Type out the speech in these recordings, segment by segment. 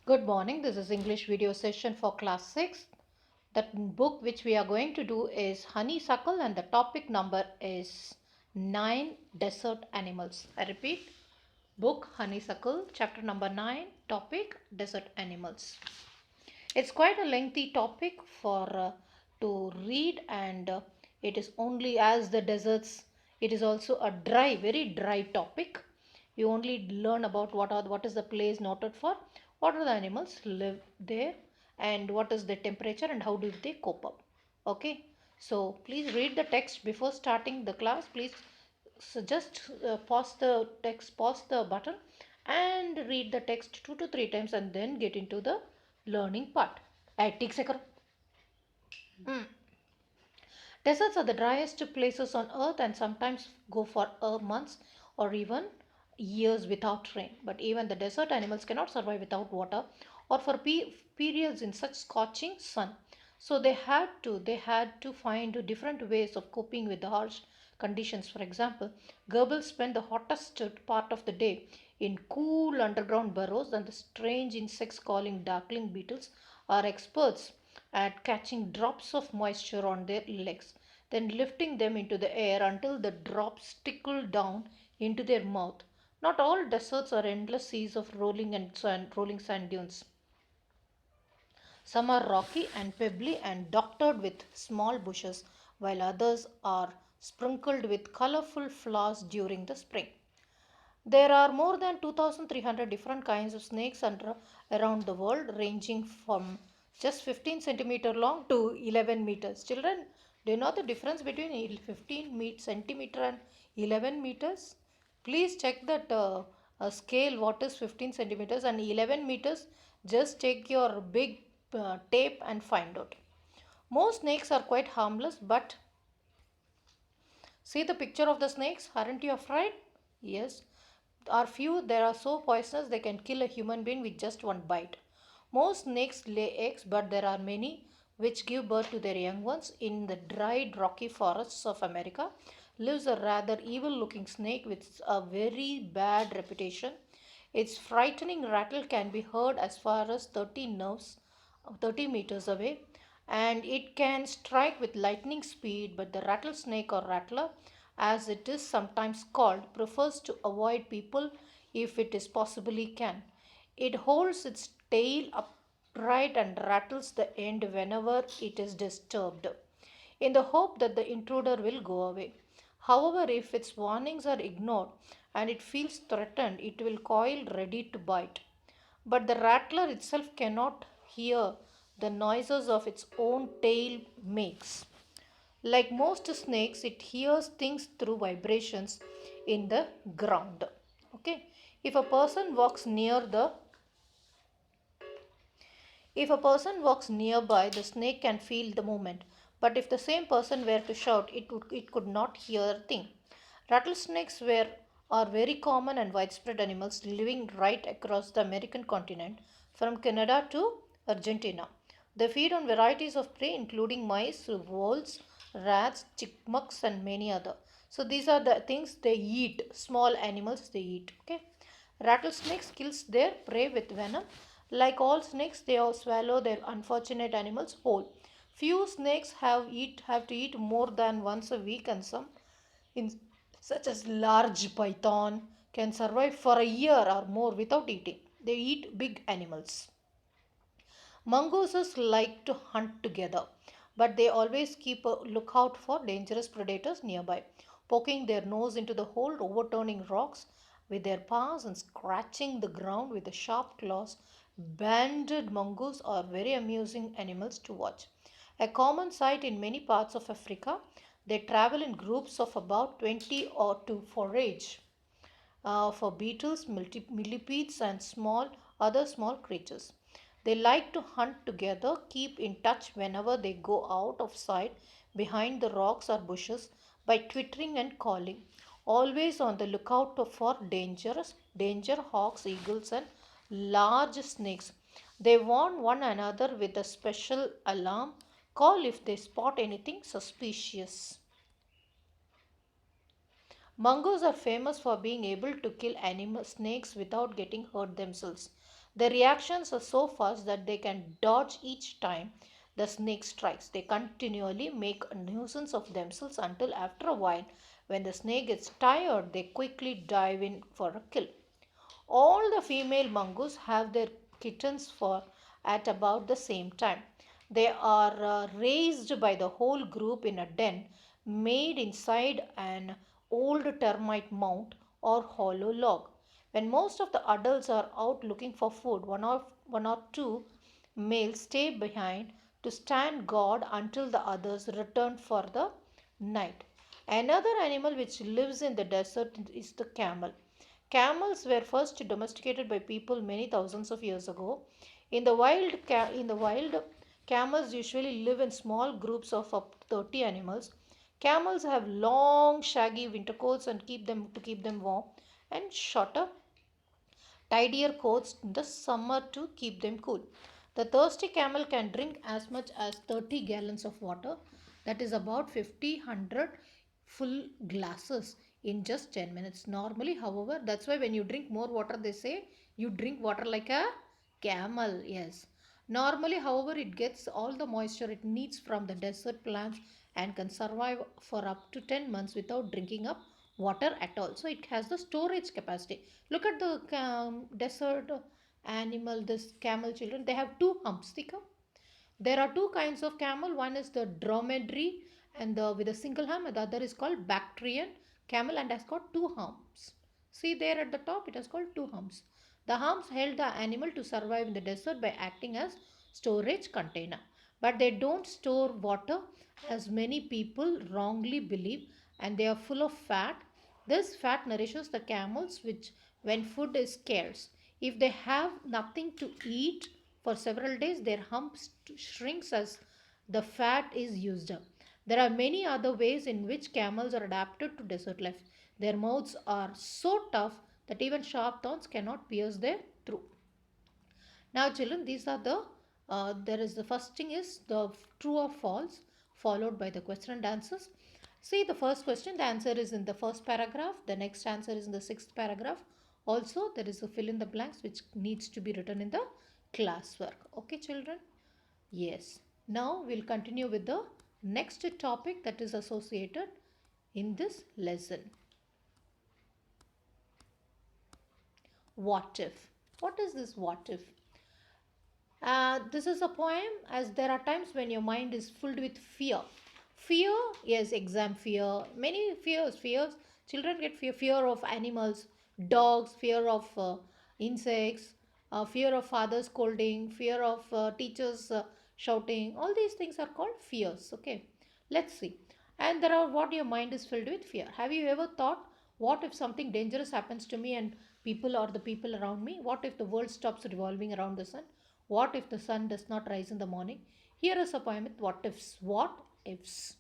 Good morning. This is English video session for class 6. The book which we are going to do is Honeysuckle and the topic number is 9 Desert Animals. I repeat, book Honeysuckle, chapter number 9, topic Desert Animals. It's quite a lengthy topic for to read and it is only as the deserts. It is also a dry, very dry topic. You only learn about what is the place noted for, what are the animals live there, and what is the temperature and how do they cope up. Okay, so please read the text before starting the class. Please just pause the text, pause the button, and read the text 2 to 3 times, and then get into the learning part. ठीक से करो. Deserts are the driest places on earth and sometimes go for months or even years without rain. But even the desert animals cannot survive without water or for periods in such scorching sun. So they had to find different ways of coping with the harsh conditions. For example, gerbils spend the hottest part of the day in cool underground burrows, and the strange insects calling darkling beetles are experts at catching drops of moisture on their legs, then lifting them into the air until the drops trickle down into their mouth. Not all deserts are endless seas of rolling sand dunes. Some are rocky and pebbly and dotted with small bushes, while others are sprinkled with colorful flowers during the spring. There are more than 2,300 different kinds of snakes around the world, ranging from just 15 centimeter long to 11 meters. Children, do you know the difference between 15 centimeter and 11 meters? Please check that scale, what is 15 centimeters and 11 meters. Just take your big tape and find out. Most snakes are quite harmless, but see the picture of the snakes. Aren't you afraid? Yes. Are few, they are so poisonous they can kill a human being with just one bite. Most snakes lay eggs, but there are many which give birth to their young ones. In the dried rocky forests of America lives a rather evil looking snake with a very bad reputation. Its frightening rattle can be heard as far as 30 meters away, and it can strike with lightning speed, but the rattlesnake or rattler, as it is sometimes called, prefers to avoid people if it is possibly can. It holds its tail upright and rattles the end whenever it is disturbed, in the hope that the intruder will go away. However, if its warnings are ignored and it feels threatened, it will coil ready to bite. But the rattler itself cannot hear the noises of its own tail makes. Like most snakes, it hears things through vibrations in the ground. Okay. If a person walks near the if a person walks nearby, the snake can feel the movement. But if the same person were to shout, it could not hear a thing. Are very common and widespread animals living right across the American continent, from Canada to Argentina. They feed on varieties of prey, including mice, voles, rats, chipmunks, and many other. So these are the things they eat. Small animals they eat. Okay. Rattlesnakes kills their prey with venom. Like all snakes, they all swallow their unfortunate animals whole. Few snakes have to eat more than once a week, and some, in such as large python, can survive for a year or more without eating. They eat big animals. Mongooses like to hunt together, but they always keep a lookout for dangerous predators nearby, poking their nose into the hole, overturning rocks with their paws, and scratching the ground with the sharp claws. Banded mongoose are very amusing animals to watch. A common sight in many parts of Africa, they travel in groups of about 20 or to forage for beetles, millipedes, and other small creatures. They like to hunt together, keep in touch whenever they go out of sight behind the rocks or bushes by twittering and calling, always on the lookout for danger, hawks, eagles, and large snakes. They warn one another with a special alarm call if they spot anything suspicious. Mongoose are famous for being able to kill animal snakes without getting hurt themselves. Their reactions are so fast that they can dodge each time the snake strikes. They continually make a nuisance of themselves until after a while, when the snake gets tired, they quickly dive in for a kill. All the female mongoose have their kittens for at about the same time. They are raised by the whole group in a den made inside an old termite mound or hollow log. When most of the adults are out looking for food, one or two males stay behind to stand guard until the others return for the night. Another animal which lives in the desert is the camel. Camels were first domesticated by people many thousands of years ago. In the wild, camels usually live in small groups of up to 30 animals. Camels have long, shaggy winter coats and keep them warm, and shorter, tidier coats in the summer to keep them cool. The thirsty camel can drink as much as 30 gallons of water, that is about 50 100 full glasses in just 10 minutes. Normally, however, that's why when you drink more water, they say you drink water like a camel. Yes. Normally, however, it gets all the moisture it needs from the desert plants and can survive for up to 10 months without drinking up water at all. So it has the storage capacity. Look at the desert animal, this camel children. They have two humps. There are two kinds of camel. One is the dromedary and the with a single hump, and the other is called Bactrian camel and has got two humps. See there at the top, it has called two humps. The humps held the animal to survive in the desert by acting as storage container. But they don't store water as many people wrongly believe, and they are full of fat. This fat nourishes the camels which when food is scarce. If they have nothing to eat for several days, their humps shrinks as the fat is used up. There are many other ways in which camels are adapted to desert life. Their mouths are so tough that even sharp thorns cannot pierce their through. Now, children, these are there is the first thing is the true or false, followed by the question and answers. See the first question, the answer is in the first paragraph, the next answer is in the sixth paragraph. Also, there is a fill in the blanks which needs to be written in the classwork. Okay, children? Yes. Now, we'll continue with the next topic that is associated in this lesson. What if? What is this what if? This is a poem as there are times when your mind is filled with fear. Fear, yes, exam fear, many fears. Children get fear of animals, dogs, fear of insects, fear of father scolding, fear of teachers shouting. All these things are called fears. Okay, let's see. And there are what your mind is filled with fear. Have you ever thought, what if something dangerous happens to me and people or the people around me? What if the world stops revolving around the sun? What if the sun does not rise in the morning? Here is a poem with what ifs. What ifs?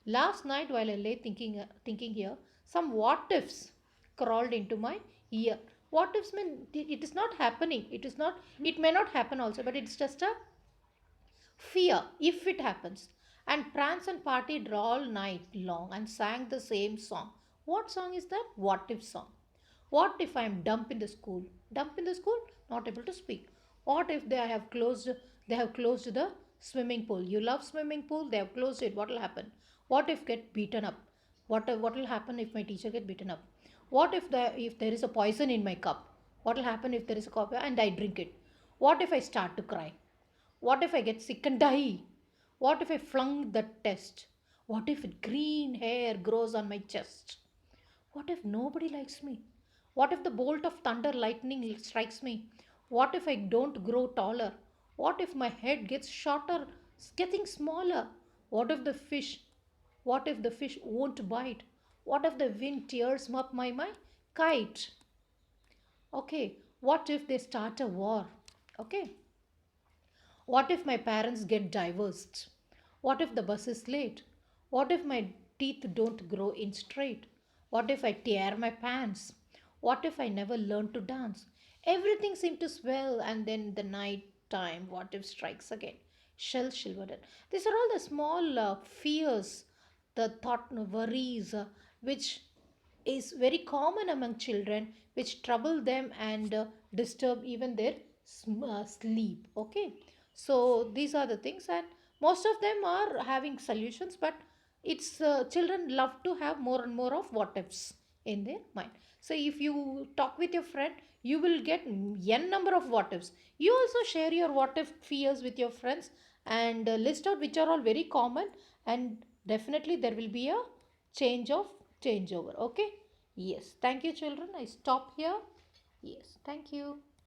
Last night, while I lay thinking here, some what ifs crawled into my ear. What ifs mean it is not happening. It is not. It may not happen also, but it's just a fear if it happens. And pranced and partied all night long and sang the same song. What song is that? What if song? What if I am dump in the school? Dump in the school? Not able to speak. What if they have closed the swimming pool? You love swimming pool, they have closed it. What will happen? What if get beaten up? What will happen if my teacher get beaten up? What if there is a poison in my cup? What will happen if there is a cup and I drink it? What if I start to cry? What if I get sick and die? What if I flunk the test? What if green hair grows on my chest? What if nobody likes me? What if the bolt of thunder lightning strikes me? What if I don't grow taller? What if my head gets shorter, getting smaller? What if the fish what if the fish won't bite? What if the wind tears up my kite? Okay, what if they start a war? Okay, what if my parents get divorced? What if the bus is late? What if my teeth don't grow in straight? What if I tear my pants? What if I never learn to dance? Everything seemed to swell, and then the night time, what if strikes again? Shell shivered. These are all the small fears, the thought, worries, which is very common among children, which trouble them and disturb even their sleep. Okay, so these are the things, and most of them are having solutions, but it's children love to have more and more of what ifs in their mind. So if you talk with your friend, you will get n number of what ifs. You also share your what if fears with your friends, and list out which are all very common, and definitely there will be a changeover. Okay, yes, thank you children, I stop here. Yes, thank you.